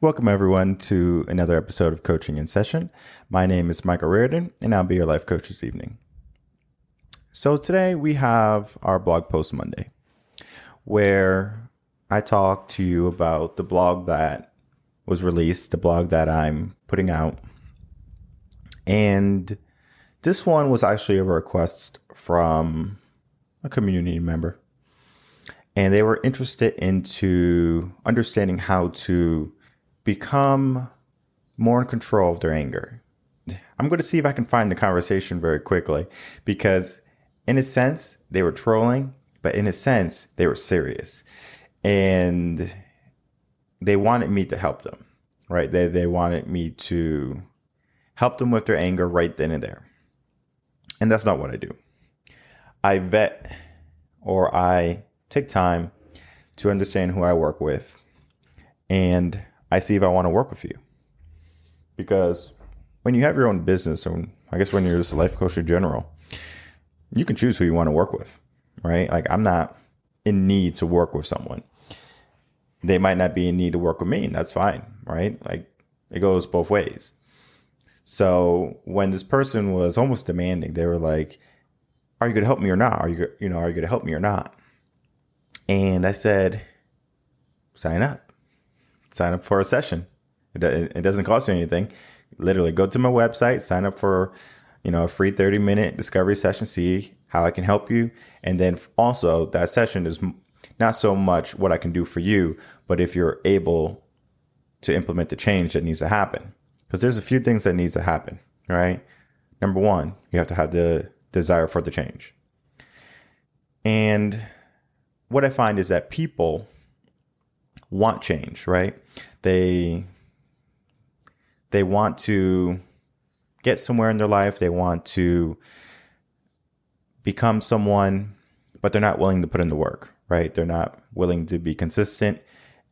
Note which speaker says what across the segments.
Speaker 1: Welcome, everyone, to another episode of Coaching in Session. My name is Michael Reardon, and I'll be your life coach this evening. So today we have our blog post Monday, where I talk to you about the blog that was released, the blog that I'm putting out. And this one was actually a request from a community member. And they were interested into understanding how to become more in control of their anger. I'm going to see if I can find the conversation very quickly, because in a sense, they were trolling, but in a sense, they were serious. And they wanted me to help them, right? They wanted me to help them with their anger right then and there. And that's not what I do. I vet, or I take time to understand who I work with, and I see if I want to work with you. Because when you have your own business, or I guess when you're just a life coach in general, you can choose who you want to work with, right? Like, I'm not in need to work with someone. They might not be in need to work with me, and that's fine, right? Like, it goes both ways. So when this person was almost demanding, they were like, "Are you going to help me or not? Are you going to help me or not?" And I said, sign up for a session. It doesn't cost you anything. Literally go to my website, sign up for, a free 30-minute discovery session, see how I can help you. And then also that session is not so much what I can do for you, but if you're able to implement the change that needs to happen. Because there's a few things that needs to happen, right? Number one, you have to have the desire for the change. And what I find is that people want change, right? They want to get somewhere in their life. They want to become someone, but they're not willing to put in the work, right? They're not willing to be consistent.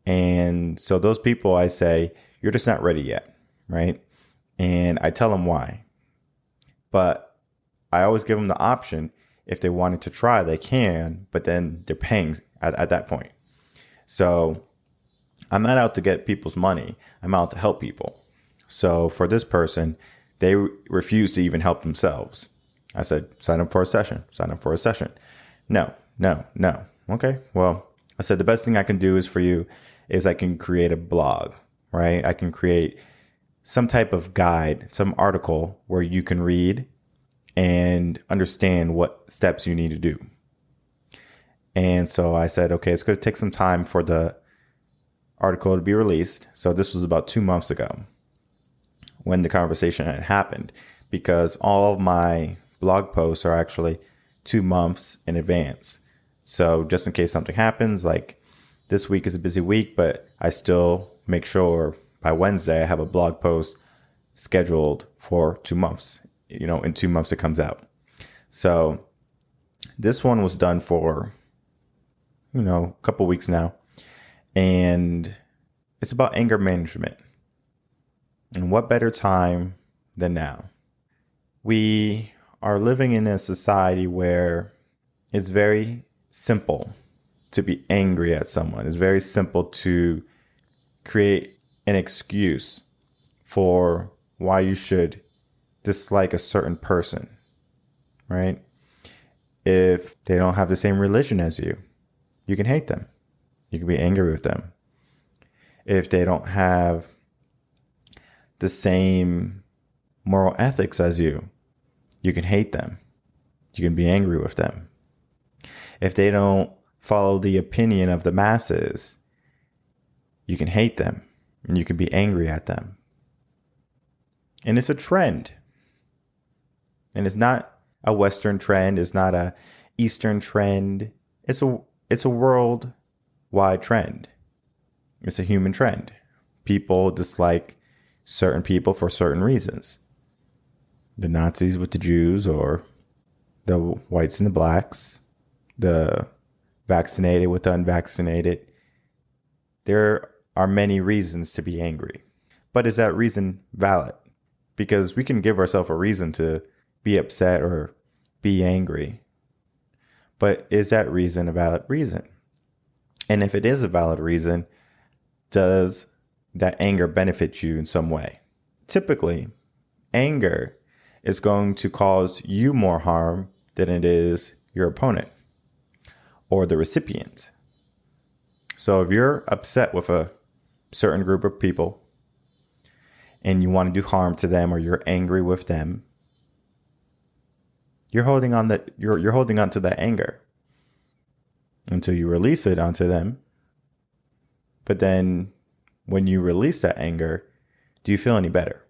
Speaker 1: And so those people, I say, you're just not ready yet, right? And I tell them why. But I always give them the option. If they wanted to try, they can, but then they're paying at that point. So I'm not out to get people's money. I'm out to help people. So for this person, they refuse to even help themselves. I said, sign up for a session. No. Okay, well, I said, the best thing I can do for you is I can create a blog, right? I can create some type of guide, some article where you can read and understand what steps you need to do. And so I said, okay, it's going to take some time for the article to be released. So this was about 2 months ago when the conversation had happened, because all of my blog posts are actually 2 months in advance. So just in case something happens, like this week is a busy week, but I still make sure by Wednesday I have a blog post scheduled for 2 months. In 2 months it comes out. So this one was done for, a couple weeks now. And it's about anger management. And what better time than now? We are living in a society where it's very simple to be angry at someone. It's very simple to create an excuse for why you should dislike a certain person, right? If they don't have the same religion as you, you can hate them. You can be angry with them. If they don't have the same moral ethics as you, you can hate them. You can be angry with them. If they don't follow the opinion of the masses, you can hate them and you can be angry at them. And it's a trend. And it's not a Western trend. It's not a Eastern trend. It's a worldwide trend. It's a human trend. People dislike certain people for certain reasons. The Nazis with the Jews, or the whites and the blacks, the vaccinated with the unvaccinated. There are many reasons to be angry. But is that reason valid? Because we can give ourselves a reason to be upset or be angry. But is that reason a valid reason? And if it is a valid reason, does that anger benefits you in some way. Typically, anger is going to cause you more harm than it is your opponent or the recipient. So if you're upset with a certain group of people and you want to do harm to them, or you're angry with them, you're holding on to that anger until you release it onto them. But then when you release that anger, do you feel any better?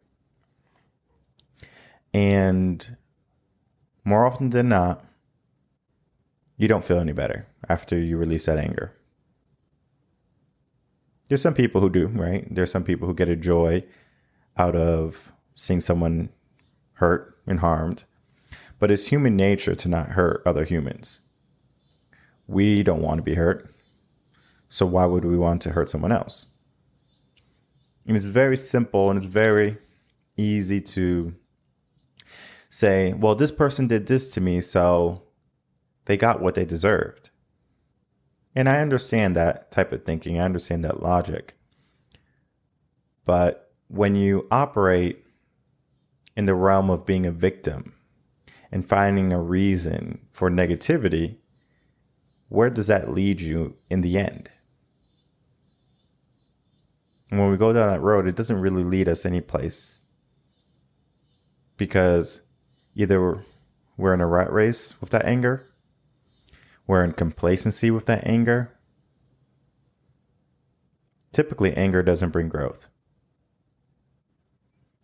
Speaker 1: And more often than not, you don't feel any better after you release that anger. There's some people who do, right? There's some people who get a joy out of seeing someone hurt and harmed. But it's human nature to not hurt other humans. We don't want to be hurt. So why would we want to hurt someone else? And it's very simple, and it's very easy to say, well, this person did this to me, so they got what they deserved. And I understand that type of thinking. I understand that logic. But when you operate in the realm of being a victim and finding a reason for negativity, where does that lead you in the end? And when we go down that road, it doesn't really lead us any place, because either we're in a rat race with that anger, we're in complacency with that anger. Typically, anger doesn't bring growth.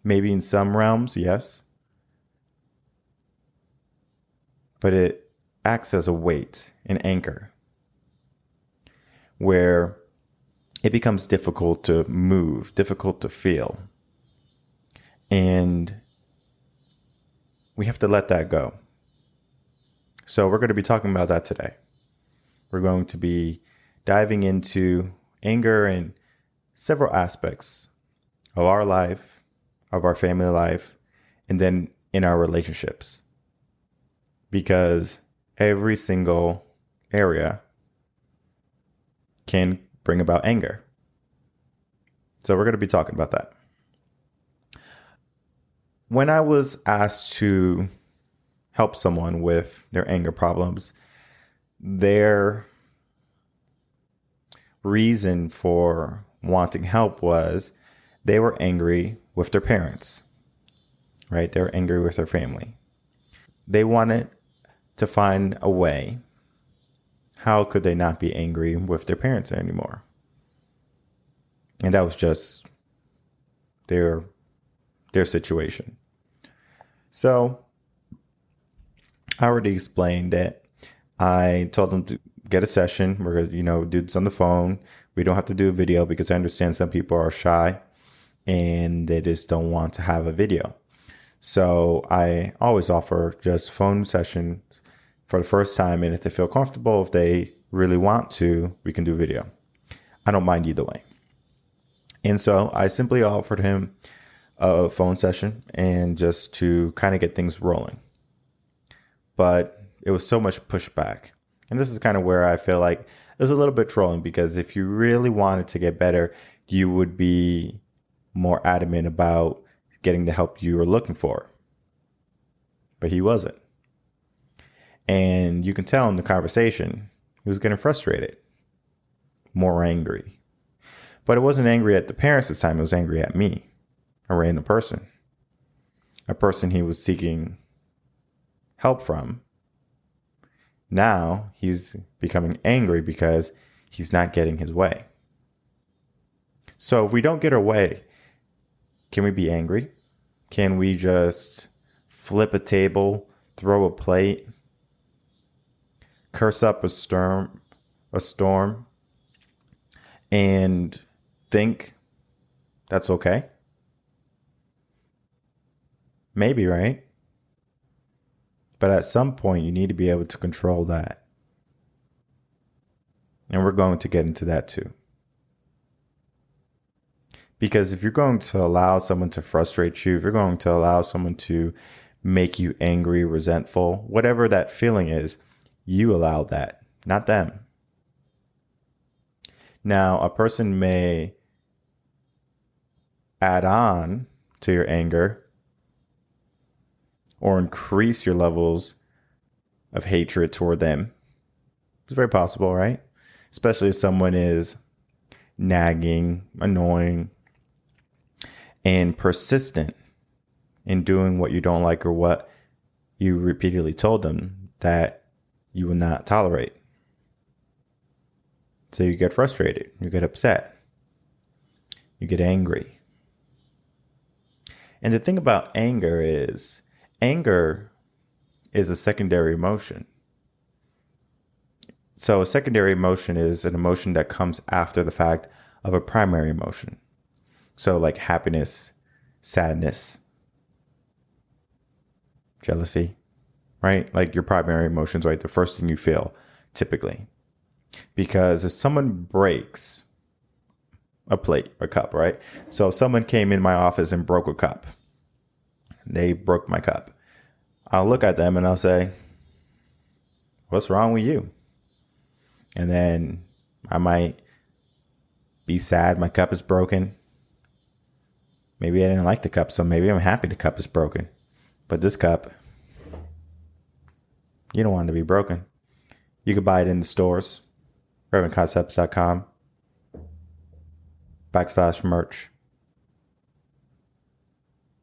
Speaker 1: Maybe in some realms, yes. But it acts as a weight, an anchor, where it becomes difficult to move, difficult to feel. And we have to let that go. So we're going to be talking about that today. We're going to be diving into anger in several aspects of our life, of our family life, and then in our relationships. Because every single area can bring about anger. So we're going to be talking about that. When I was asked to help someone with their anger problems, their reason for wanting help was they were angry with their parents, right? They were angry with their family. They wanted to find a way. How could they not be angry with their parents anymore? And that was just their situation. So I already explained it. I told them to get a session. We're going to, do this on the phone. We don't have to do a video, because I understand some people are shy and they just don't want to have a video. So I always offer just phone session for the first time. And if they feel comfortable, if they really want to, we can do video. I don't mind either way. And so I simply offered him a phone session, and just to kind of get things rolling. But it was so much pushback. And this is kind of where I feel like there's a little bit trolling, because if you really wanted to get better, you would be more adamant about getting the help you were looking for. But he wasn't. And you can tell in the conversation, he was getting frustrated, more angry. But it wasn't angry at the parents this time. It was angry at me, a random person, a person he was seeking help from. Now he's becoming angry because he's not getting his way. So if we don't get our way, can we be angry? Can we just flip a table, throw a plate, curse up a storm, and think that's okay? Maybe, right? But at some point, you need to be able to control that. And we're going to get into that too. Because if you're going to allow someone to frustrate you, if you're going to allow someone to make you angry, resentful, whatever that feeling is, you allow that, not them. Now, a person may add on to your anger or increase your levels of hatred toward them. It's very possible, right? Especially if someone is nagging, annoying, and persistent in doing what you don't like or what you repeatedly told them that you will not tolerate. So you get frustrated, you get upset, you get angry. And the thing about anger is a secondary emotion. So a secondary emotion is an emotion that comes after the fact of a primary emotion. So like happiness, sadness, jealousy, right? Like your primary emotions, right? The first thing you feel typically. Because if someone breaks a plate, a cup, right? So if someone came in my office and broke a cup, they broke my cup, I'll look at them and I'll say, what's wrong with you? And then I might be sad my cup is broken. Maybe I didn't like the cup, so maybe I'm happy the cup is broken. But this cup, you don't want it to be broken. You could buy it in the stores, revenconcepts.com/merch.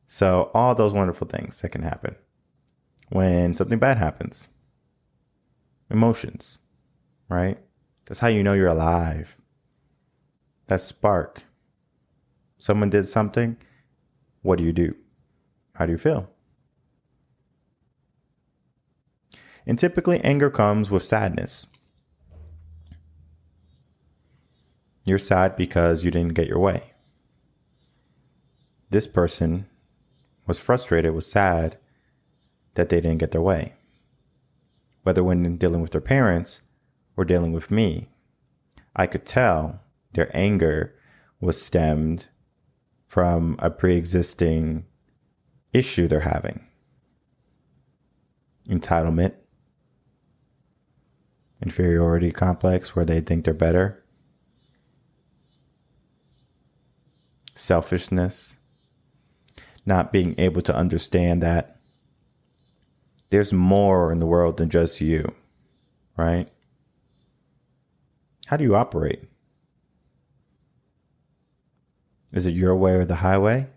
Speaker 1: So all those wonderful things that can happen when something bad happens. Emotions, right? That's how you know you're alive. That spark. Someone did something. What do? How do you feel? And typically anger comes with sadness. You're sad because you didn't get your way. This person was frustrated, was sad that they didn't get their way. Whether when dealing with their parents or dealing with me, I could tell their anger was stemmed from a pre-existing issue they're having. Entitlement, inferiority complex where they think they're better, selfishness, not being able to understand that there's more in the world than just you, right? How do you operate? Is it your way or the highway?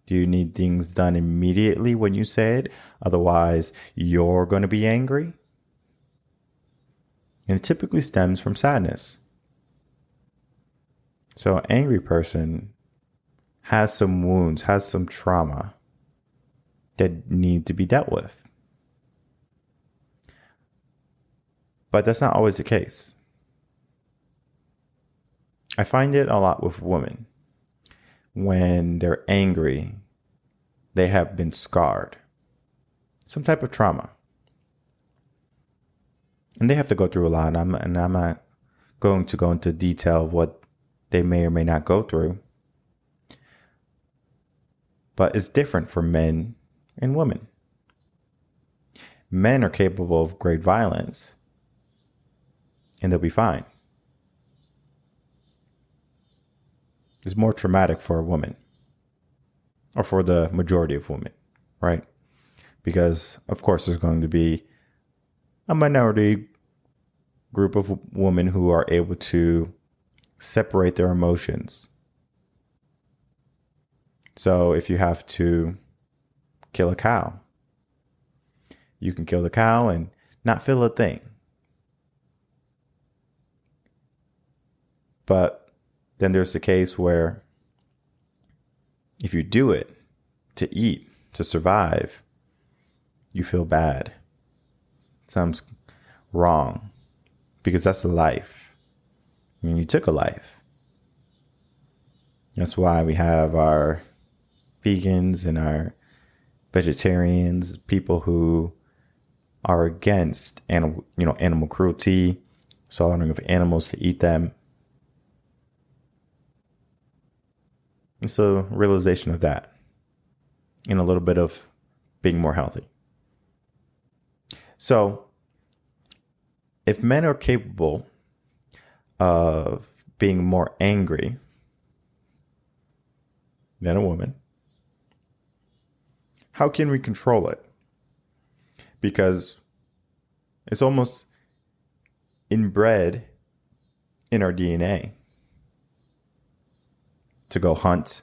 Speaker 1: Do you need things done immediately when you say it? Otherwise, you're going to be angry? And it typically stems from sadness. So an angry person has some wounds, has some trauma that need to be dealt with. But that's not always the case. I find it a lot with women. When they're angry, they have been scarred. Some type of trauma. And they have to go through a lot. And I'm not going to go into detail of what they may or may not go through. But it's different for men and women. Men are capable of great violence, and they'll be fine. It's more traumatic for a woman, or for the majority of women, right? Because, of course, there's going to be a minority group of women who are able to separate their emotions. So if you have to kill a cow, you can kill the cow and not feel a thing. But then there's the case where if you do it to eat, to survive, you feel bad. Sounds wrong because that's a life. I mean, you took a life. That's why we have our vegans and our vegetarians, people who are against animal cruelty, slaughtering of animals to eat them. It's a realization of that and a little bit of being more healthy. So if men are capable of being more angry, than a woman. How can we control it? Because it's almost inbred in our DNA to go hunt,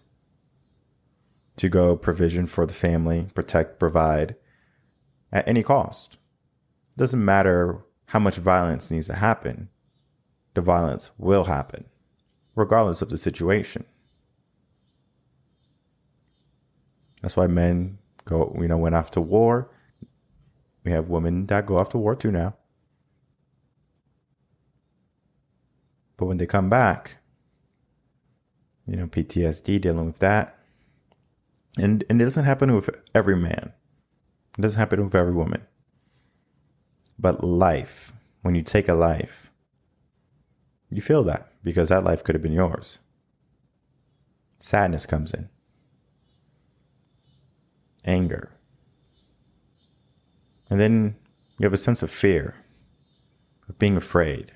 Speaker 1: to go provision for the family, protect, provide at any cost. Doesn't matter how much violence needs to happen. The violence will happen, regardless of the situation. That's why men went off to war. We have women that go off to war too now. But when they come back, PTSD, dealing with that. And it doesn't happen with every man. It doesn't happen with every woman. But life, when you take a life, you feel that because that life could have been yours. Sadness comes in. Anger. And then you have a sense of fear, of being afraid.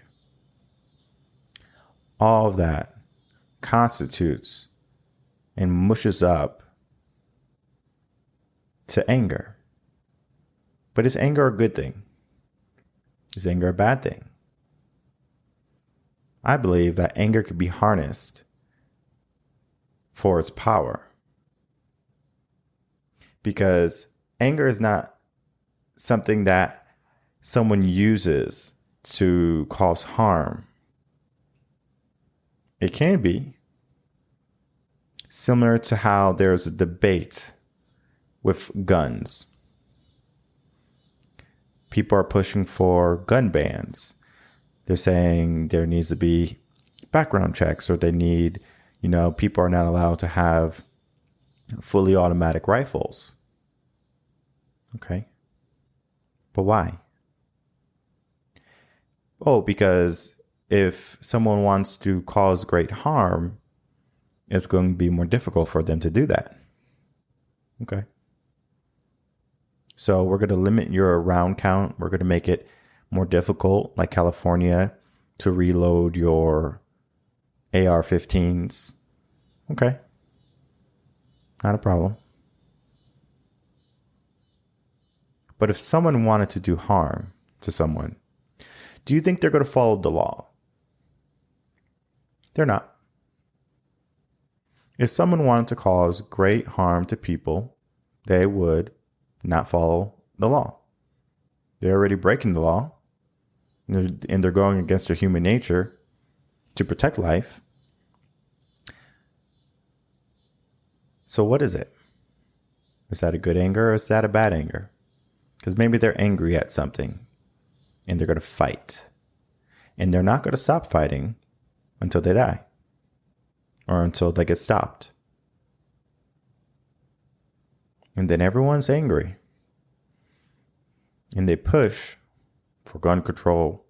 Speaker 1: All of that constitutes and mushes up to anger. But is anger a good thing? Is anger a bad thing? I believe that anger could be harnessed for its power. Because anger is not something that someone uses to cause harm. It can be similar to how there's a debate with guns. People are pushing for gun bans. They're saying there needs to be background checks, or they need, people are not allowed to have fully automatic rifles. Okay. But why? Oh, because if someone wants to cause great harm, it's going to be more difficult for them to do that. Okay. So we're going to limit your round count. We're going to make it more difficult, like California, to reload your AR-15s. Okay. Not a problem. But if someone wanted to do harm to someone, do you think they're going to follow the law? They're not. If someone wanted to cause great harm to people, they would not follow the law. They're already breaking the law, and they're going against their human nature to protect life. So what is it? Is that a good anger, or is that a bad anger? Because maybe they're angry at something and they're going to fight. And they're not going to stop fighting until they die or until they get stopped. And then everyone's angry. And they push for gun control.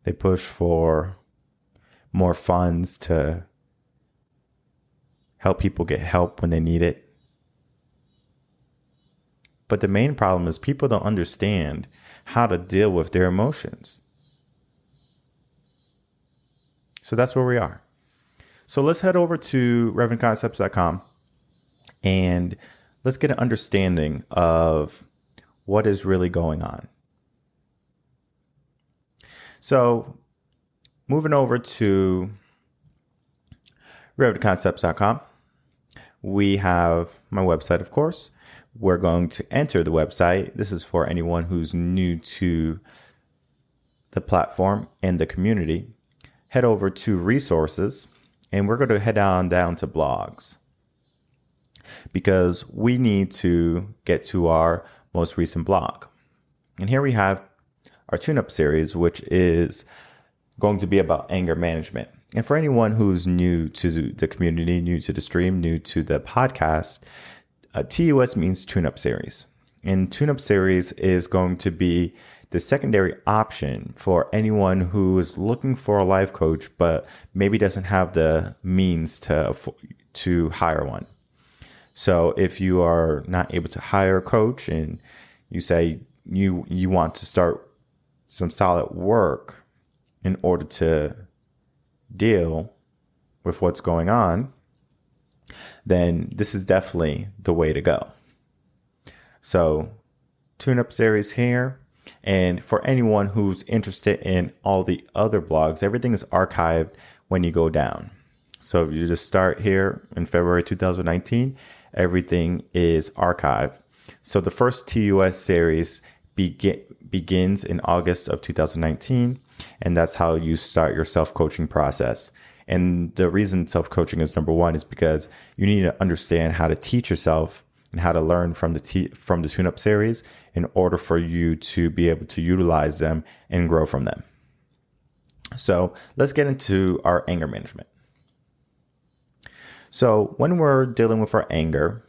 Speaker 1: They push for more funds to help people get help when they need it. But the main problem is people don't understand how to deal with their emotions. So that's where we are. So let's head over to revenconcepts.com and let's get an understanding of what is really going on. So moving over to revenconcepts.com, we have my website, of course. We're going to enter the website. This is for anyone who's new to the platform and the community. Head over to resources, and we're going to head on down to blogs, because we need to get to our most recent blog. And here we have our tune-up series, which is going to be about anger management. And for anyone who's new to the community, new to the stream, new to the podcast, TUS means tune-up series. And tune-up series is going to be the secondary option for anyone who is looking for a life coach, but maybe doesn't have the means to hire one. So if you are not able to hire a coach and you say you want to start some solid work in order to deal with what's going on, then this is definitely the way to go. So tune-up series here. And for anyone who's interested in all the other blogs, everything is archived when you go down. So if you just start here in February 2019, everything is archived. So the first TUS series begins in August of 2019, and that's how you start your self-coaching process. And the reason self-coaching is number one is because you need to understand how to teach yourself and how to learn from the tune-up series in order for you to be able to utilize them and grow from them. So let's get into our anger management. So when we're dealing with our anger,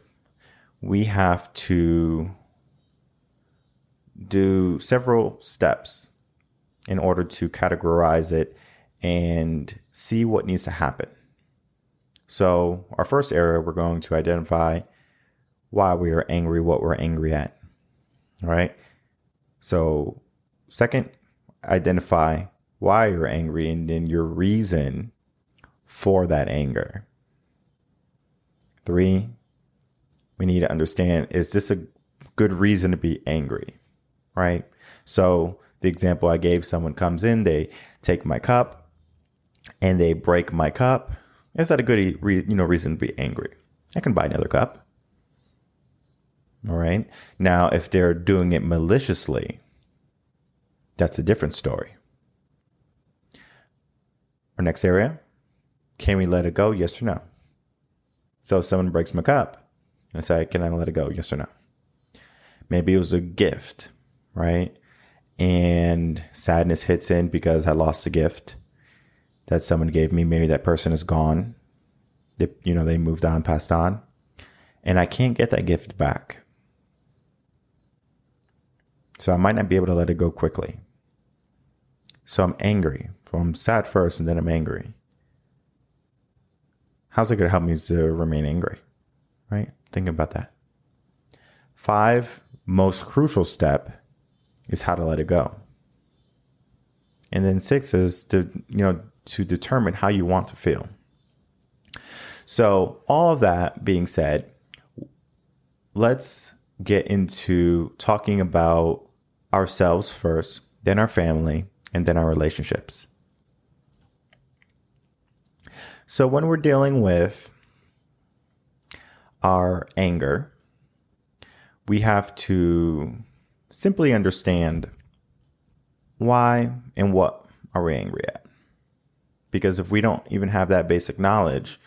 Speaker 1: we have to do several steps in order to categorize it and see what needs to happen. So our first area, we're going to identify why we are angry, what we're angry at. All right. So second, identify why you're angry and then your reason for that anger. 3, we need to understand, is this a good reason to be angry? Right? So the example I gave, someone comes in, they take my cup and they break my cup. Is that a good reason to be angry? I can buy another cup. All right. Now, if they're doing it maliciously, that's a different story. Our next area, can we let it go? Yes or no? So if someone breaks my cup, I say, can I let it go? Yes or no? Maybe it was a gift, right? And sadness hits in because I lost the gift that someone gave me. Maybe that person is gone. They moved on, passed on. And I can't get that gift back. So I might not be able to let it go quickly. So I'm angry. So I'm sad first and then I'm angry. How's it going to help me to remain angry? Right? Think about that. 5, most crucial step is how to let it go. And then 6 is to determine how you want to feel. So all of that being said, let's get into talking about ourselves first, then our family, and then our relationships. So when we're dealing with our anger, we have to simply understand why and what are we angry at. Because if we don't even have that basic knowledge,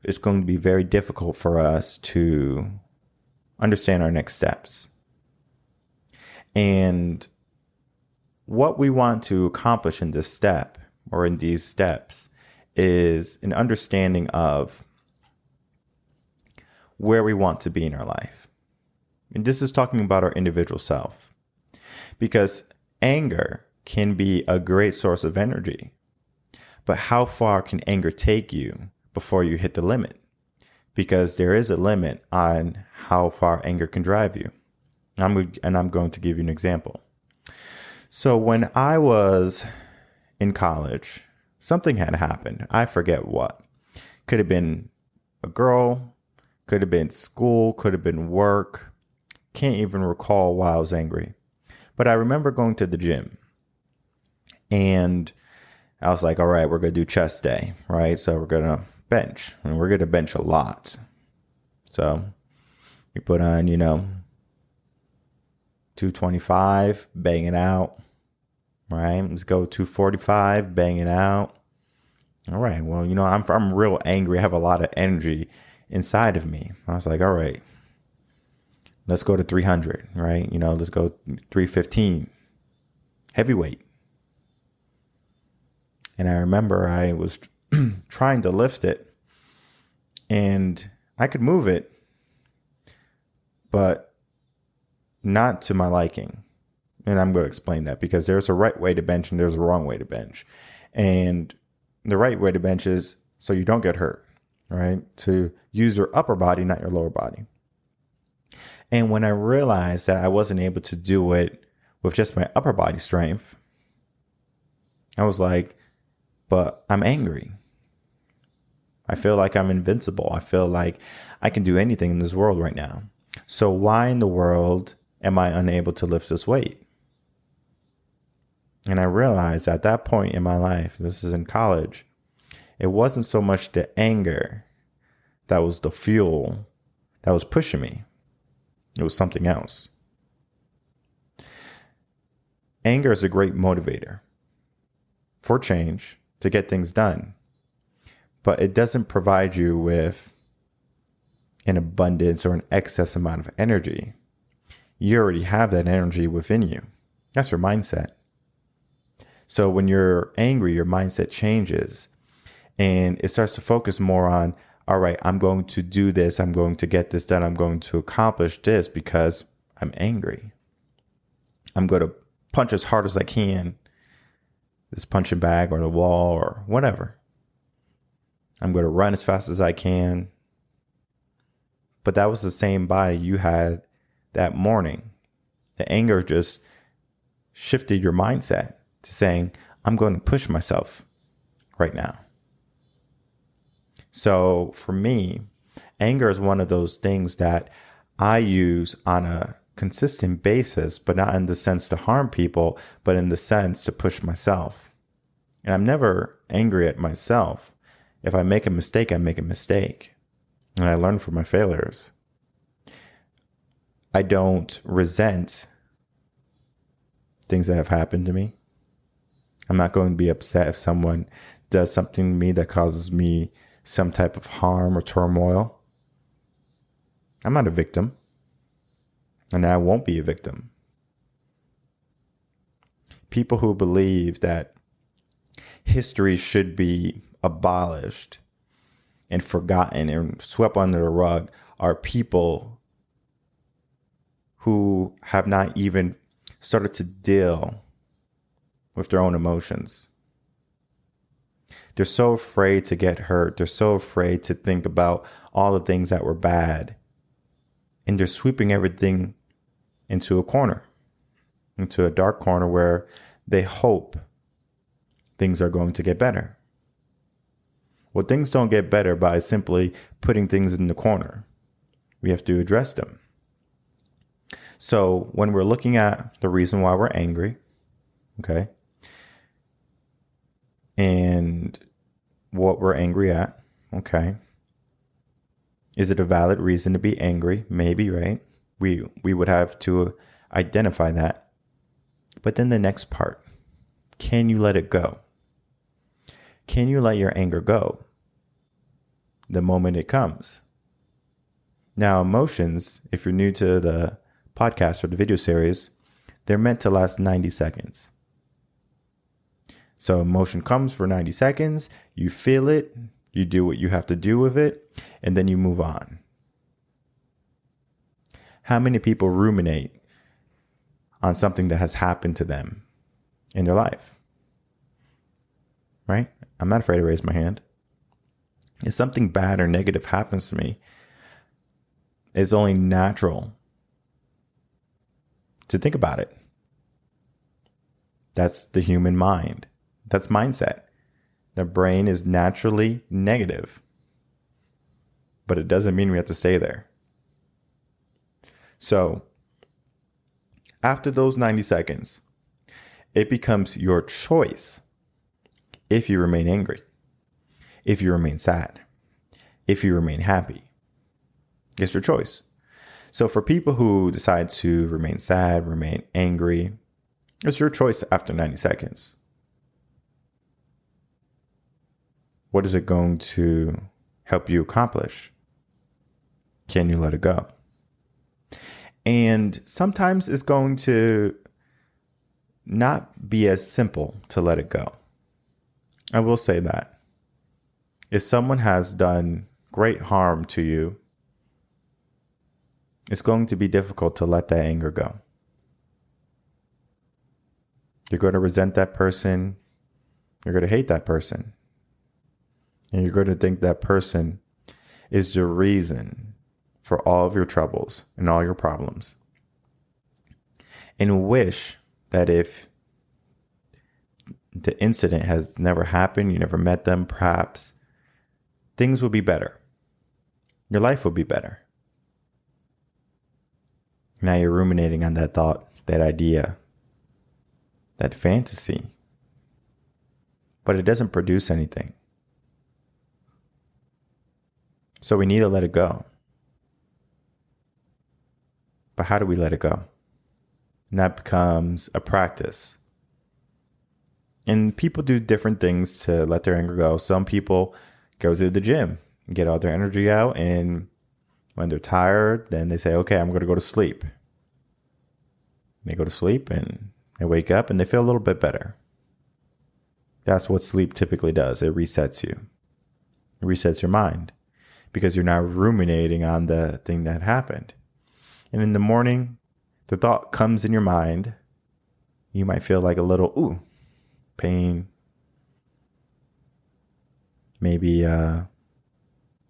Speaker 1: it's going to be very difficult for us to understand our next steps. And what we want to accomplish in this step or in these steps is an understanding of where we want to be in our life. And this is talking about our individual self. Because anger can be a great source of energy. But how far can anger take you before you hit the limit? Because there is a limit on how far anger can drive you. And I'm going to give you an example. So when I was in college, something had happened. I forget what. Could have been a girl, could have been school, could have been work. Can't even recall why I was angry. But I remember going to the gym. And I was like, all right, we're going to do chest day, right? So we're going to bench. And we're going to bench a lot. So we put on, 225, bang it out. Right? Let's go 245, bang it out. All right. Well, I'm real angry. I have a lot of energy inside of me. I was like, all right, let's go to 300, right? Let's go 315, heavyweight. And I remember I was trying to lift it and I could move it, but not to my liking. And I'm going to explain that because there's a right way to bench and there's a wrong way to bench. And the right way to bench is so you don't get hurt, right? To use your upper body, not your lower body. And when I realized that I wasn't able to do it with just my upper body strength, I was like, but I'm angry. I feel like I'm invincible. I feel like I can do anything in this world right now. So why in the world am I unable to lift this weight? And I realized at that point in my life, this is in college, it wasn't so much the anger that was the fuel that was pushing me. It was something else. Anger is a great motivator for change, to get things done, but it doesn't provide you with an abundance or an excess amount of energy. You already have that energy within you. That's your mindset. So when you're angry, your mindset changes and it starts to focus more on, all right, I'm going to do this. I'm going to get this done. I'm going to accomplish this because I'm angry. I'm going to punch as hard as I can, this punching bag or the wall or whatever. I'm going to run as fast as I can. But that was the same body you had that morning. The anger just shifted your mindset to saying, I'm going to push myself right now. So for me, anger is one of those things that I use on a consistent basis, but not in the sense to harm people, but in the sense to push myself. And I'm never angry at myself. If I make a mistake, I make a mistake. And I learn from my failures. I don't resent things that have happened to me. I'm not going to be upset if someone does something to me that causes me some type of harm or turmoil. I'm not a victim. And I won't be a victim. People who believe that history should be abolished and forgotten and swept under the rug are people who have not even started to deal with their own emotions. They're so afraid to get hurt. They're so afraid to think about all the things that were bad. And they're sweeping everything into a corner, into a dark corner where they hope things are going to get better. Well, things don't get better by simply putting things in the corner. We have to address them. So when we're looking at the reason why we're angry, okay, and what we're angry at, okay, is it a valid reason to be angry? Maybe, right? We would have to identify that. But then the next part, can you let it go? Can you let your anger go the moment it comes? Now, emotions, if you're new to the podcast or the video series, they're meant to last 90 seconds. So emotion comes for 90 seconds, you feel it, you do what you have to do with it, and then you move on. How many people ruminate on something that has happened to them in their life? Right? I'm not afraid to raise my hand. If something bad or negative happens to me, it's only natural to think about it. That's the human mind. That's mindset. The brain is naturally negative, but it doesn't mean we have to stay there. So after those 90 seconds, it becomes your choice if you remain angry, if you remain sad, if you remain happy. It's your choice. So for people who decide to remain sad, remain angry, it's your choice after 90 seconds. What is it going to help you accomplish? Can you let it go? And sometimes it's going to not be as simple to let it go. I will say that. If someone has done great harm to you, it's going to be difficult to let that anger go. You're going to resent that person. You're going to hate that person. And you're going to think that person is the reason for all of your troubles and all your problems. And wish that if the incident has never happened, you never met them, perhaps things will be better. Your life will be better. Now you're ruminating on that thought, that idea, that fantasy, but it doesn't produce anything. So we need to let it go. But how do we let it go? And that becomes a practice. And people do different things to let their anger go. Some people go to the gym, get all their energy out, and when they're tired, then they say, okay, I'm going to go to sleep. They go to sleep and they wake up and they feel a little bit better. That's what sleep typically does. It resets you. It resets your mind because you're not ruminating on the thing that happened. And in the morning, the thought comes in your mind. You might feel like a little, pain. Maybe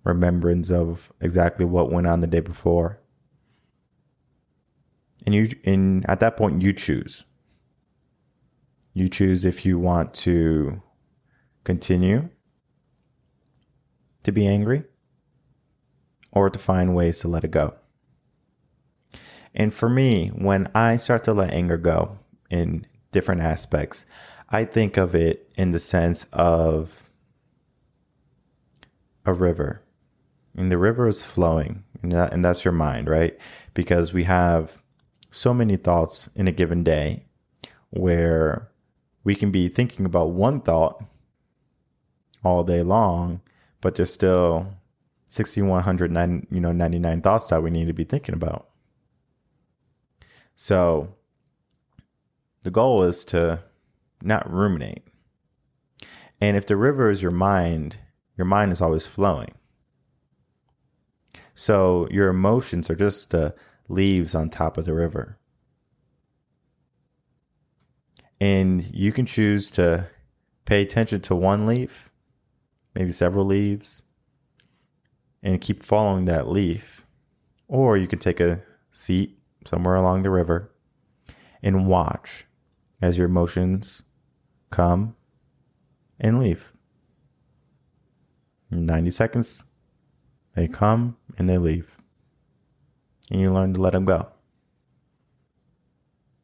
Speaker 1: remembrance of exactly what went on the day before. And at that point, you choose. You choose if you want to continue to be angry or to find ways to let it go. And for me, when I start to let anger go in different aspects, I think of it in the sense of a river. And the river is flowing, and that's your mind, right? Because we have so many thoughts in a given day where we can be thinking about one thought all day long, but there's still 6,199 thoughts that we need to be thinking about. So the goal is to not ruminate. And if the river is your mind is always flowing. So your emotions are just the leaves on top of the river. And you can choose to pay attention to one leaf, maybe several leaves, and keep following that leaf. Or you can take a seat somewhere along the river and watch as your emotions come and leave. In 90 seconds, they come and they leave. And you learn to let them go.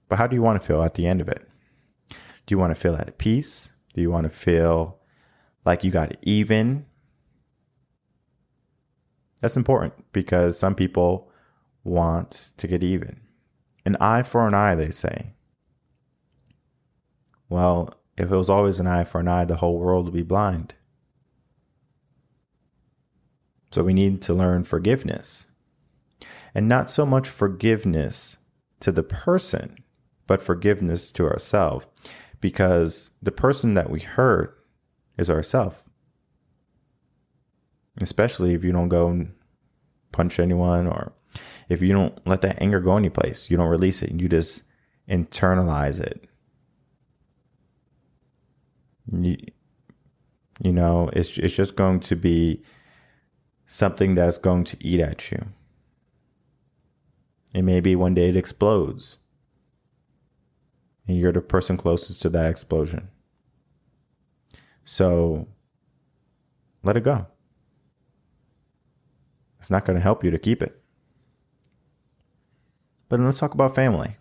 Speaker 1: But how do you want to feel at the end of it? Do you want to feel at peace? Do you want to feel like you got it even? That's important because some people want to get even. An eye for an eye, they say. Well, if it was always an eye for an eye, the whole world would be blind. So we need to learn forgiveness. And not so much forgiveness to the person, but forgiveness to ourselves. Because the person that we hurt is ourselves. Especially if you don't go and punch anyone, or if you don't let that anger go anyplace. You don't release it. You just internalize it. You know, it's just going to be something that's going to eat at you. And maybe one day it explodes. And you're the person closest to that explosion. So let it go. It's not going to help you to keep it. But then let's talk about family.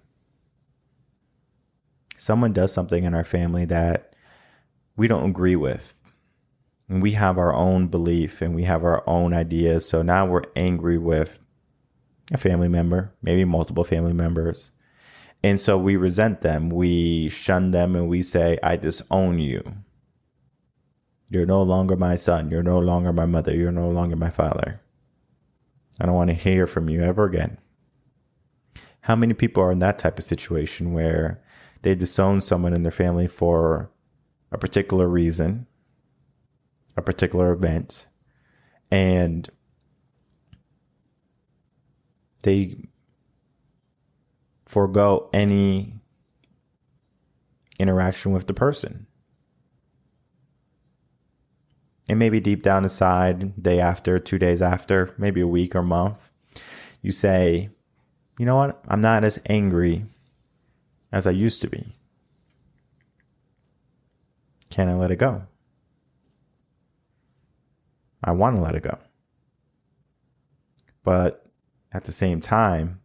Speaker 1: Someone does something in our family that we don't agree with. And we have our own belief and we have our own ideas. So now we're angry with a family member, maybe multiple family members. And so we resent them. We shun them and we say, I disown you. You're no longer my son. You're no longer my mother. You're no longer my father. I don't want to hear from you ever again. How many people are in that type of situation where they disown someone in their family for a particular reason, a particular event, and they forego any interaction with the person? And maybe deep down inside, day after, 2 days after, maybe a week or month, you say, you know what? I'm not as angry as I used to be. Can I let it go? I want to let it go. But at the same time,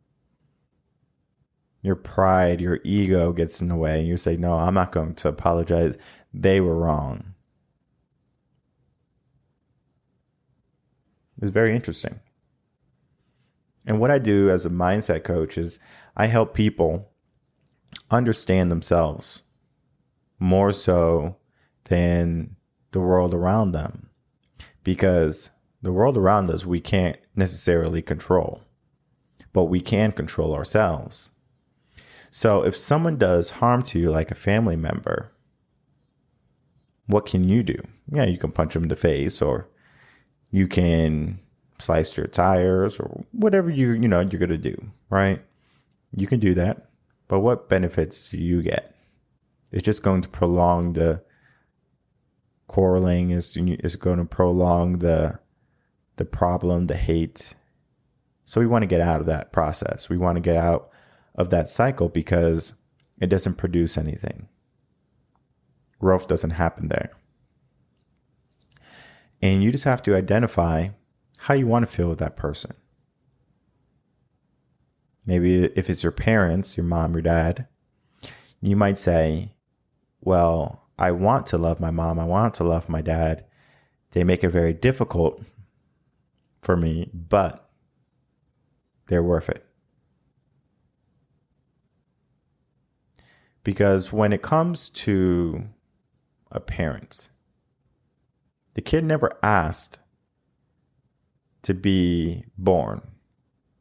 Speaker 1: your pride, your ego gets in the way. And you say, no, I'm not going to apologize. They were wrong. It's very interesting. And what I do as a mindset coach is I help people understand themselves more so than the world around them. Because the world around us, we can't necessarily control, but we can control ourselves. So if someone does harm to you, like a family member, what can you do? Yeah, you can punch them in the face, or you can slice their tires, or whatever you're going to do, right? You can do that. But what benefits do you get? It's just going to prolong the quarreling, is going to prolong the problem, the hate. So we want to get out of that process. We want to get out of that cycle because it doesn't produce anything. Growth doesn't happen there. And you just have to identify how you want to feel with that person. Maybe if it's your parents, your mom, your dad, you might say, well, I want to love my mom. I want to love my dad. They make it very difficult for me, but they're worth it. Because when it comes to a parent, the kid never asked to be born.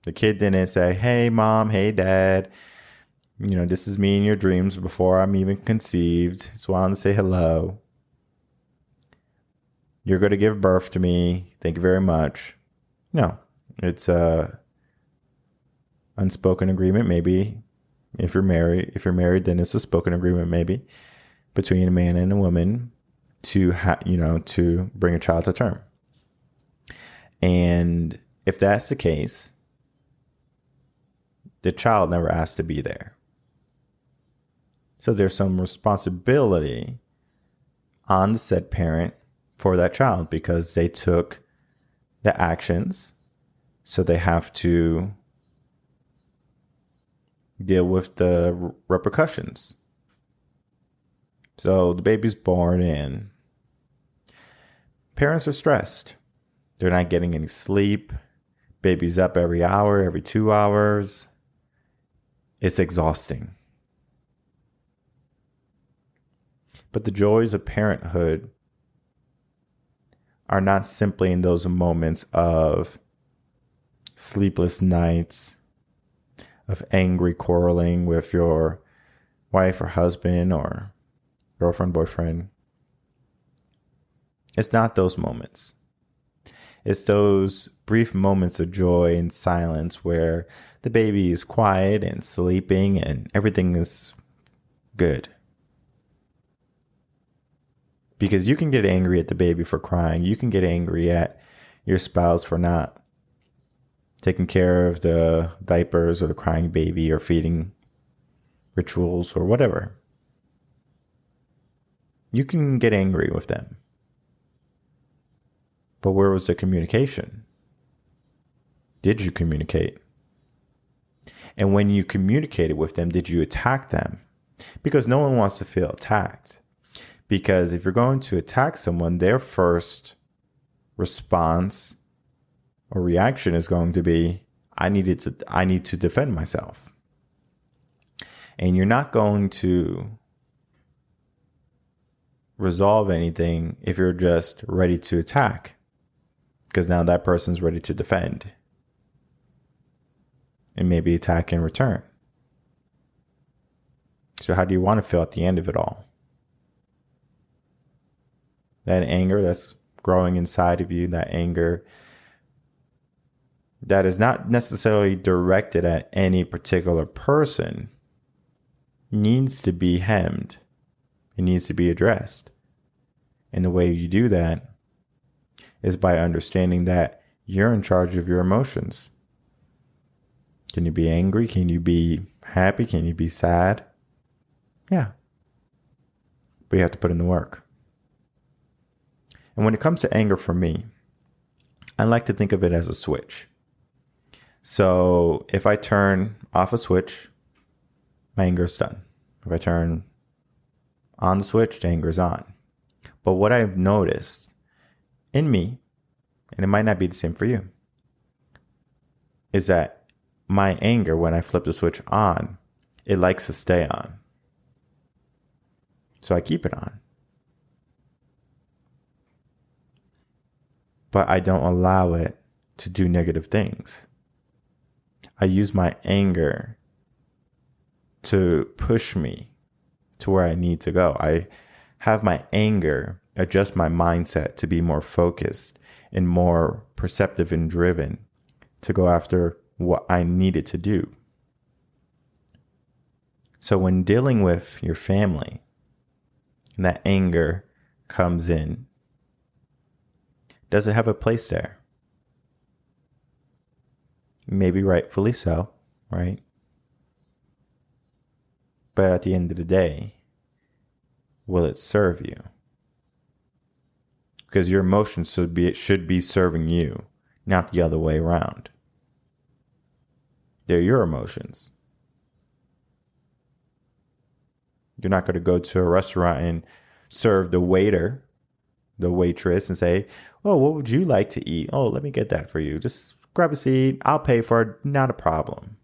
Speaker 1: The kid didn't say, hey, mom, hey, dad, this is me in your dreams before I'm even conceived. So I want to say hello. You're going to give birth to me. Thank you very much. No, it's a unspoken agreement. Maybe if you're married, then it's a spoken agreement, maybe between a man and a woman to to bring a child to term. And if that's the case, the child never asked to be there. So there's some responsibility on the said parent for that child because they took the actions. So they have to deal with the repercussions. So the baby's born and parents are stressed. They're not getting any sleep. Baby's up every hour, every 2 hours. It's exhausting. But the joys of parenthood are not simply in those moments of sleepless nights, of angry quarreling with your wife or husband or girlfriend, boyfriend. It's not those moments. It's those brief moments of joy and silence where the baby is quiet and sleeping and everything is good. Because you can get angry at the baby for crying. You can get angry at your spouse for not taking care of the diapers or the crying baby or feeding rituals or whatever. You can get angry with them. But where was the communication? Did you communicate? And when you communicated with them, did you attack them? Because no one wants to feel attacked. Because if you're going to attack someone, their first response or reaction is going to be, I need to defend myself. And you're not going to resolve anything if you're just ready to attack. Because now that person's ready to defend. And maybe attack in return. So how do you want to feel at the end of it all? That anger that's growing inside of you, that anger that is not necessarily directed at any particular person, needs to be hemmed. It needs to be addressed. And the way you do that is by understanding that you're in charge of your emotions. Can you be angry? Can you be happy? Can you be sad? Yeah. But you have to put in the work. And when it comes to anger for me, I like to think of it as a switch. So if I turn off a switch, my anger is done. If I turn on the switch, the anger is on. But what I've noticed in me, and it might not be the same for you, is that my anger, when I flip the switch on, it likes to stay on. So I keep it on. But I don't allow it to do negative things. I use my anger to push me to where I need to go. I have my anger adjust my mindset to be more focused and more perceptive and driven to go after what I needed to do. So when dealing with your family, and that anger comes in, does it have a place there? Maybe rightfully so, right? But at the end of the day, will it serve you? Because your emotions should be serving you, not the other way around. They're your emotions. You're not going to go to a restaurant and serve the waiter, the waitress, and say, "Oh, what would you like to eat? Oh, let me get that for you. Just grab a seat. I'll pay for it. Not a problem."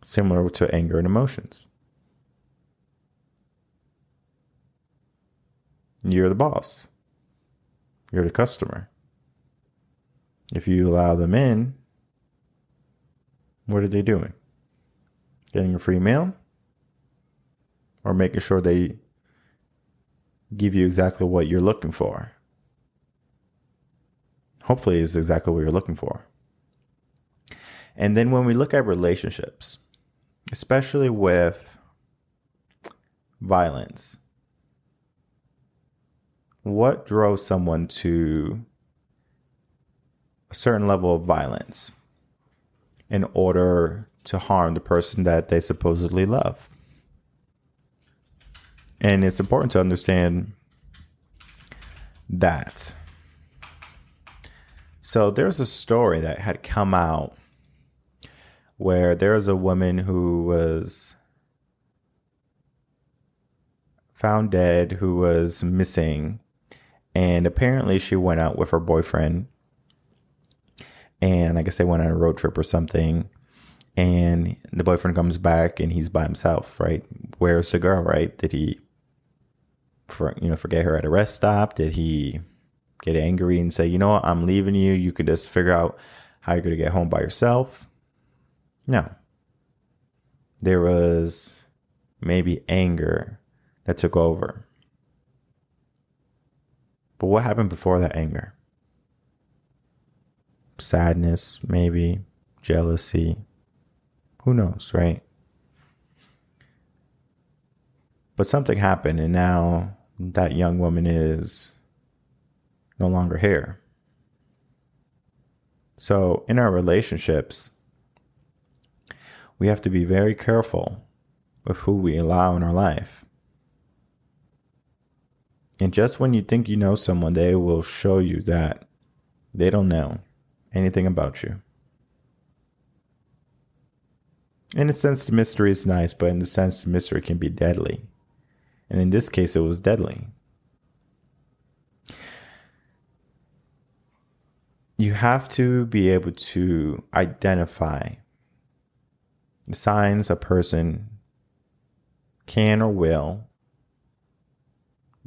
Speaker 1: Similar to anger and emotions. You're the boss. You're the customer. If you allow them in, what are they doing? Getting a free meal? Or making sure they give you exactly what you're looking for? Hopefully it's exactly what you're looking for. And then when we look at relationships, especially with violence, what drove someone to a certain level of violence in order to harm the person that they supposedly love? And it's important to understand that. So there's a story that had come out where there was a woman who was found dead, who was missing. And apparently she went out with her boyfriend. And I guess they went on a road trip or something. And the boyfriend comes back and he's by himself, right? Where's the girl, right? Did he forget her at a rest stop? Did he get angry and say, you know what, I'm leaving you. You can just figure out how you're going to get home by yourself? No. There was maybe anger that took over. But what happened before that anger? Sadness, maybe, jealousy. Who knows, right? But something happened, and now that young woman is no longer here. So in our relationships, we have to be very careful with who we allow in our life. And just when you think you know someone, they will show you that they don't know anything about you. In a sense, the mystery is nice, but in the sense, the mystery can be deadly. And in this case, it was deadly. You have to be able to identify the signs a person can or will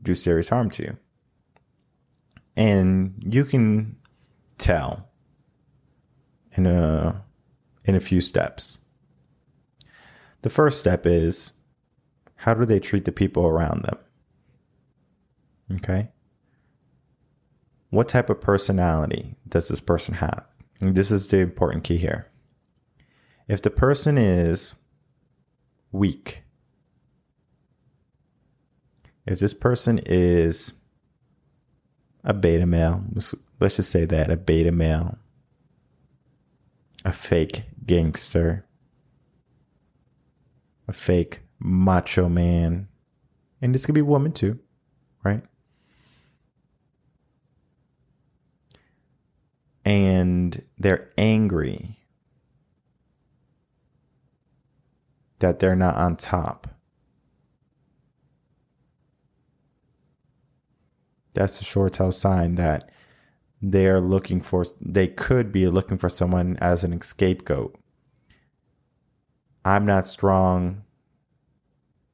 Speaker 1: do serious harm to you. And you can tell in a few steps. The first step is, how do they treat the people around them? Okay? What type of personality does this person have? And this is the important key here. If the person is weak, if this person is a beta male, let's just say that, a beta male, a fake gangster, a fake macho man, and this could be a woman too, right? and they're angry that they're not on top. That's a sure tell sign that they could be looking for someone as an scapegoat. I'm not strong.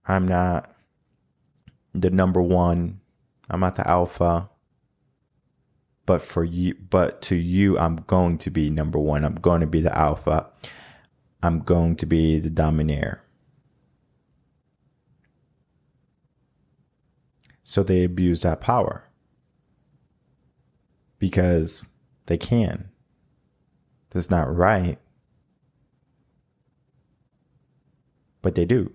Speaker 1: I'm not the number one. I'm not the alpha. But to you, I'm going to be number one. I'm going to be the alpha. I'm going to be the dominator. So they abuse that power because they can. It's not right, but they do.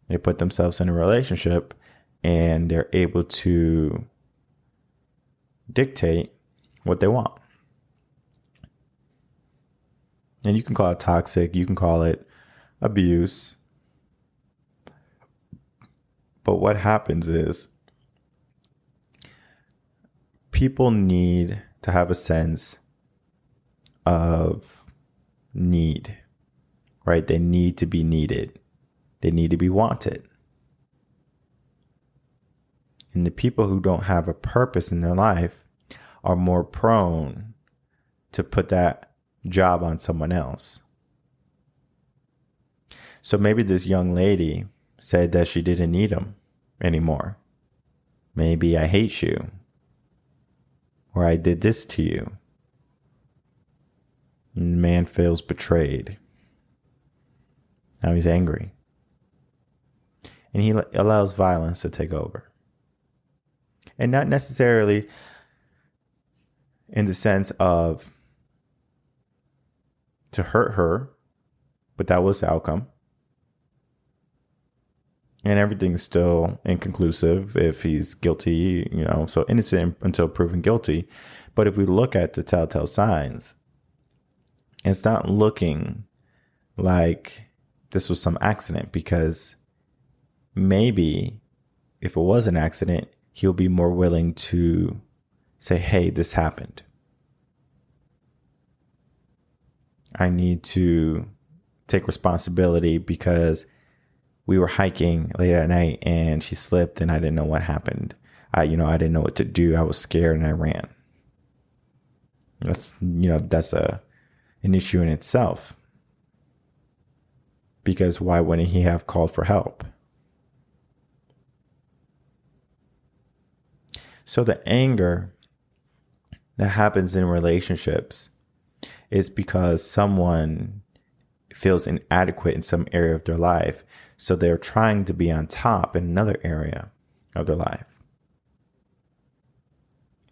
Speaker 1: They put themselves in a relationship and they're able to dictate what they want. And you can call it toxic, you can call it abuse. But what happens is people need to have a sense of need, right? They need to be needed. They need to be wanted. And the people who don't have a purpose in their life are more prone to put that job on someone else. So maybe this young lady said that she didn't need him anymore. Maybe I hate you. Or I did this to you. And the man feels betrayed. Now he's angry. And he allows violence to take over. And not necessarily in the sense of to hurt her, but that was the outcome. And everything's still inconclusive if he's guilty, so innocent until proven guilty. But if we look at the telltale signs, it's not looking like this was some accident, because maybe if it was an accident, he'll be more willing to say, hey, this happened. I need to take responsibility because we were hiking late at night and she slipped and I didn't know what happened. I didn't know what to do. I was scared and I ran. That's an issue in itself. Because why wouldn't he have called for help? So the anger that happens in relationships is because someone feels inadequate in some area of their life. So they're trying to be on top in another area of their life.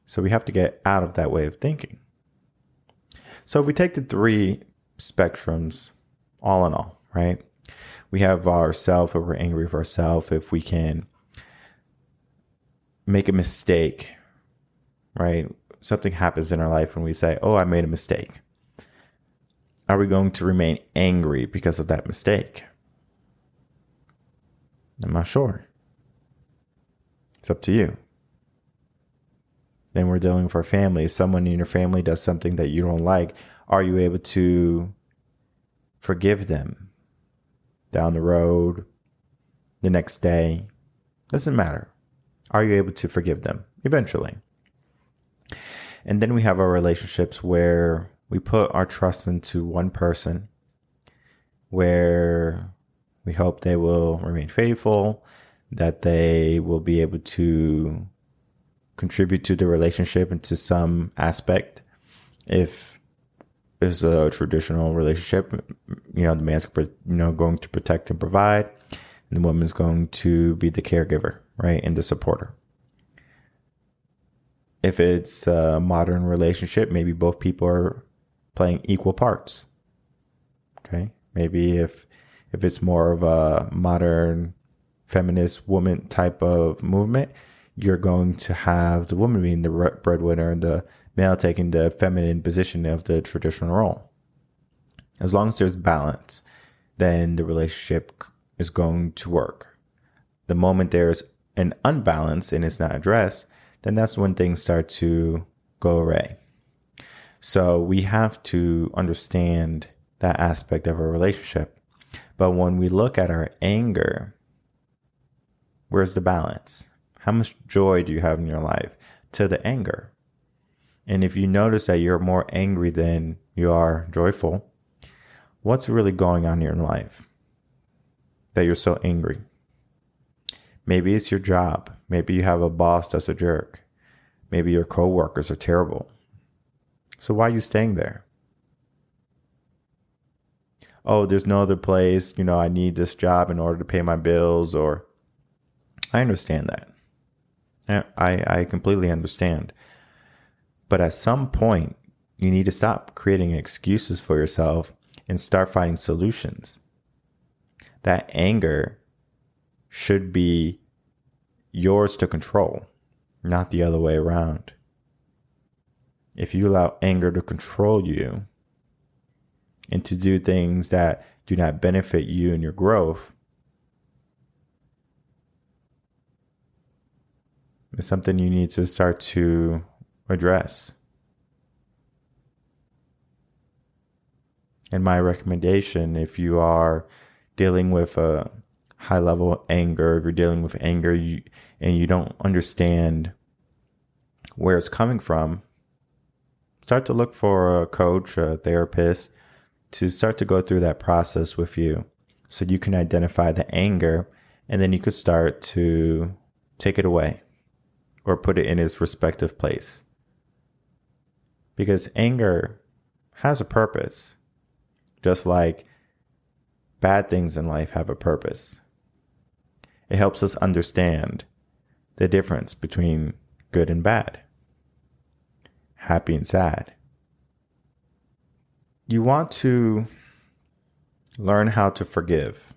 Speaker 1: So we have to get out of that way of thinking. So if we take the three spectrums, all in all, right? We have ourself, if we're angry with ourselves, if we can make a mistake, right? Something happens in our life and we say, oh, I made a mistake. Are we going to remain angry because of that mistake? I'm not sure. It's up to you. Then we're dealing with our family. If someone in your family does something that you don't like, are you able to forgive them down the road, the next day? Doesn't matter. Are you able to forgive them eventually? And then we have our relationships where we put our trust into one person, where we hope they will remain faithful, that they will be able to contribute to the relationship into some aspect. If it's a traditional relationship, the man's going to protect and provide, and the woman's going to be the caregiver, right, and the supporter. If it's a modern relationship, maybe both people are playing equal parts. Okay, maybe if it's more of a modern feminist woman type of movement, you're going to have the woman being the breadwinner and the male taking the feminine position of the traditional role. As long as there's balance, then the relationship is going to work. The moment there's an unbalance and it's not addressed, then that's when things start to go away. So we have to understand that aspect of a relationship. But when we look at our anger, where's the balance? How much joy do you have in your life to the anger? And if you notice that you're more angry than you are joyful, what's really going on in your life that you're so angry? Maybe it's your job. Maybe you have a boss that's a jerk. Maybe your coworkers are terrible. So why are you staying there? Oh, there's no other place. I need this job in order to pay my bills. Or I understand that. I completely understand. But at some point, you need to stop creating excuses for yourself and start finding solutions. That anger should be yours to control, not the other way around. If you allow anger to control you and to do things that do not benefit you and your growth, it's something you need to start to address. And my recommendation, if you are dealing with a high level of anger, if you're dealing with anger and you don't understand where it's coming from, start to look for a coach, a therapist, to start to go through that process with you so you can identify the anger, and then you could start to take it away or put it in its respective place. Because anger has a purpose, just like bad things in life have a purpose. It helps us understand the difference between good and bad, happy and sad. You want to learn how to forgive,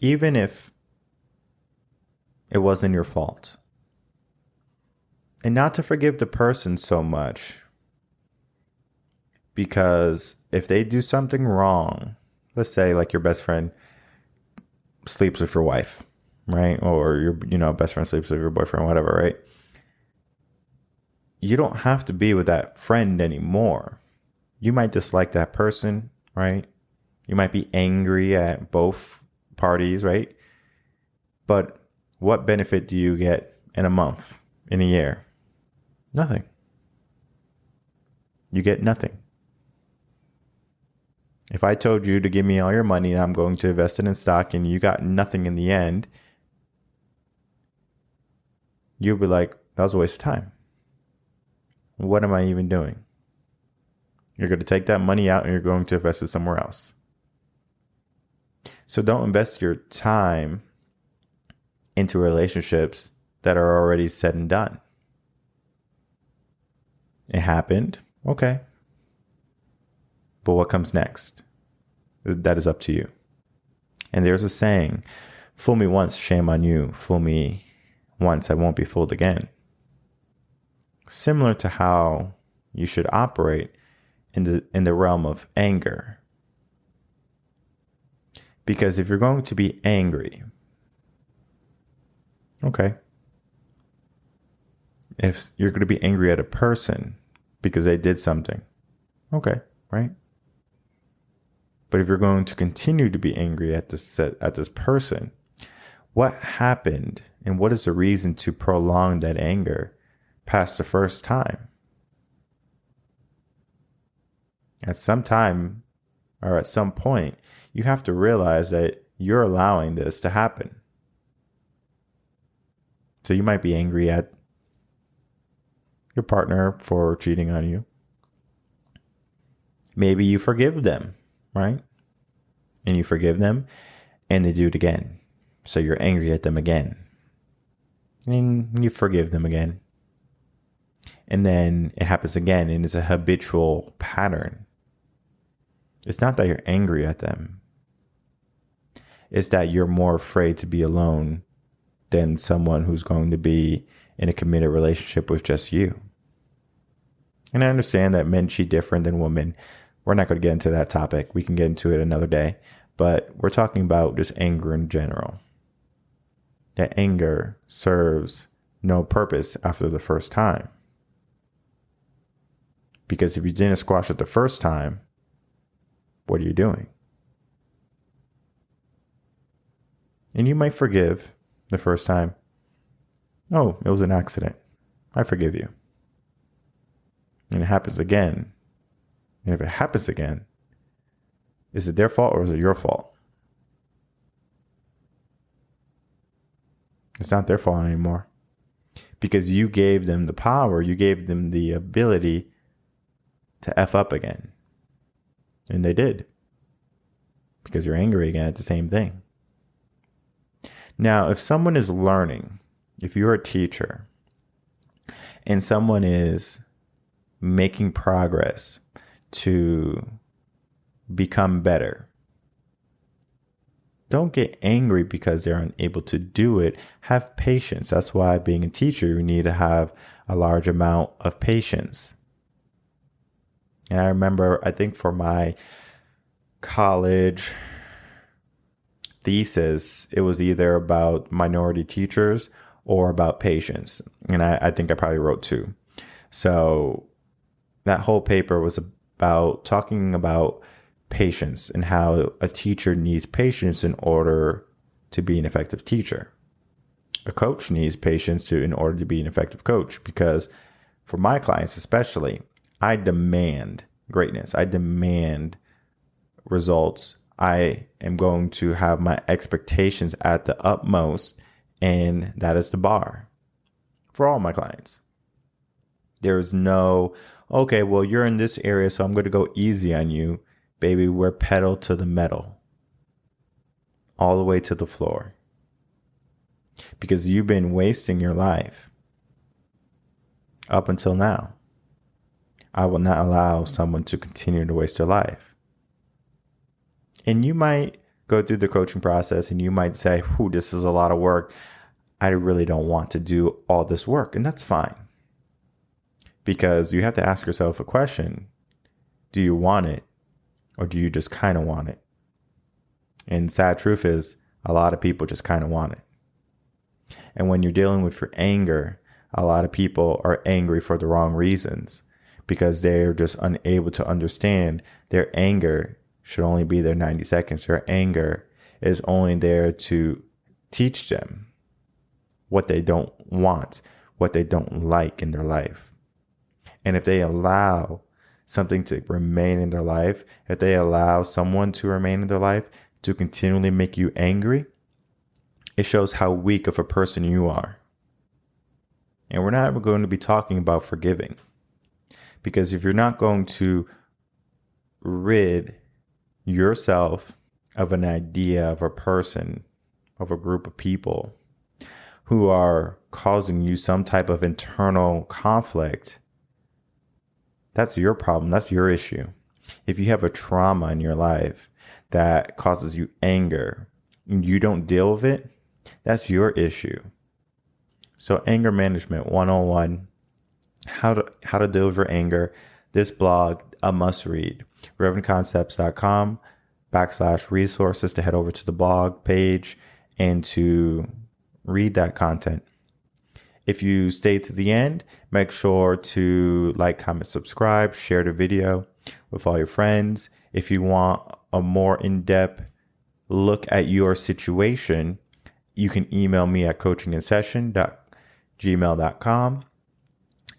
Speaker 1: even if it wasn't your fault. And not to forgive the person so much, because if they do something wrong, let's say like your best friend sleeps with your wife, right? Or your best friend sleeps with your boyfriend, whatever, right? You don't have to be with that friend anymore. You might dislike that person, right? You might be angry at both parties, right? But what benefit do you get in a month, in a year? Nothing. You get nothing. If I told you to give me all your money and I'm going to invest it in stock and you got nothing in the end, you'll be like, that was a waste of time. What am I even doing? You're going to take that money out and you're going to invest it somewhere else. So don't invest your time into relationships that are already said and done. It happened. Okay. But what comes next? That is up to you. And there's a saying, fool me once, shame on you. Fool me once, I won't be fooled again. Similar to how you should operate in the realm of anger. Because if you're going to be angry, okay. If you're going to be angry at a person because they did something, okay, right? But if you're going to continue to be angry at this person, what happened and what is the reason to prolong that anger past the first time? At some time or at some point, you have to realize that you're allowing this to happen. So you might be angry at your partner for cheating on you. Maybe you forgive them, right? And you forgive them and they do it again. So you're angry at them again. And you forgive them again. And then it happens again and it's a habitual pattern. It's not that you're angry at them. It's that you're more afraid to be alone than someone who's going to be in a committed relationship with just you. And I understand that men cheat different than women. We're not going to get into that topic. We can get into it another day. But we're talking about just anger in general. That anger serves no purpose after the first time. Because if you didn't squash it the first time, what are you doing? And you might forgive the first time. Oh, it was an accident. I forgive you. And it happens again. And if it happens again, is it their fault or is it your fault? It's not their fault anymore. Because you gave them the power, you gave them the ability to F up again. And they did. Because you're angry again at the same thing. Now, if someone is learning, if you're a teacher, and someone is making progress to become better, don't get angry because they're unable to do it. Have patience. That's why being a teacher, you need to have a large amount of patience. And I remember, I think for my college thesis, it was either about minority teachers or about patience. And I think I probably wrote two. So that whole paper was about talking about patience and how a teacher needs patience in order to be an effective teacher. A coach needs patience in order to be an effective coach, because for my clients especially, I demand greatness. I demand results. I am going to have my expectations at the utmost, and that is the bar for all my clients. There is no, okay, well, you're in this area, so I'm going to go easy on you. Baby, we're pedal to the metal, all the way to the floor, because you've been wasting your life up until now. I will not allow someone to continue to waste their life. And you might go through the coaching process and you might say, "Whew, this is a lot of work. I really don't want to do all this work." And that's fine. Because you have to ask yourself a question. Do you want it? Or do you just kind of want it? And sad truth is, a lot of people just kind of want it. And when you're dealing with your anger, a lot of people are angry for the wrong reasons, because they're just unable to understand their anger should only be there 90 seconds. Their anger is only there to teach them what they don't want, what they don't like in their life. And if they allow something to remain in their life, if they allow someone to remain in their life to continually make you angry, it shows how weak of a person you are. And we're not going to be talking about forgiving, because if you're not going to rid yourself of an idea of a person, of a group of people who are causing you some type of internal conflict, that's your problem. That's your issue. If you have a trauma in your life that causes you anger and you don't deal with it, that's your issue. So Anger Management 101, how to deal with your anger. This blog, a must read. revenconcepts.com/resources to head over to the blog page and to read that content. If you stay to the end, make sure to like, comment, subscribe, share the video with all your friends. If you want a more in-depth look at your situation, you can email me at coachinginsession@gmail.com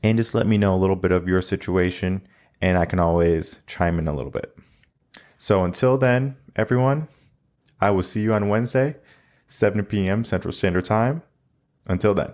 Speaker 1: and just let me know a little bit of your situation, and I can always chime in a little bit. So until then, everyone, I will see you on Wednesday, 7 p.m. Central Standard Time. Until then.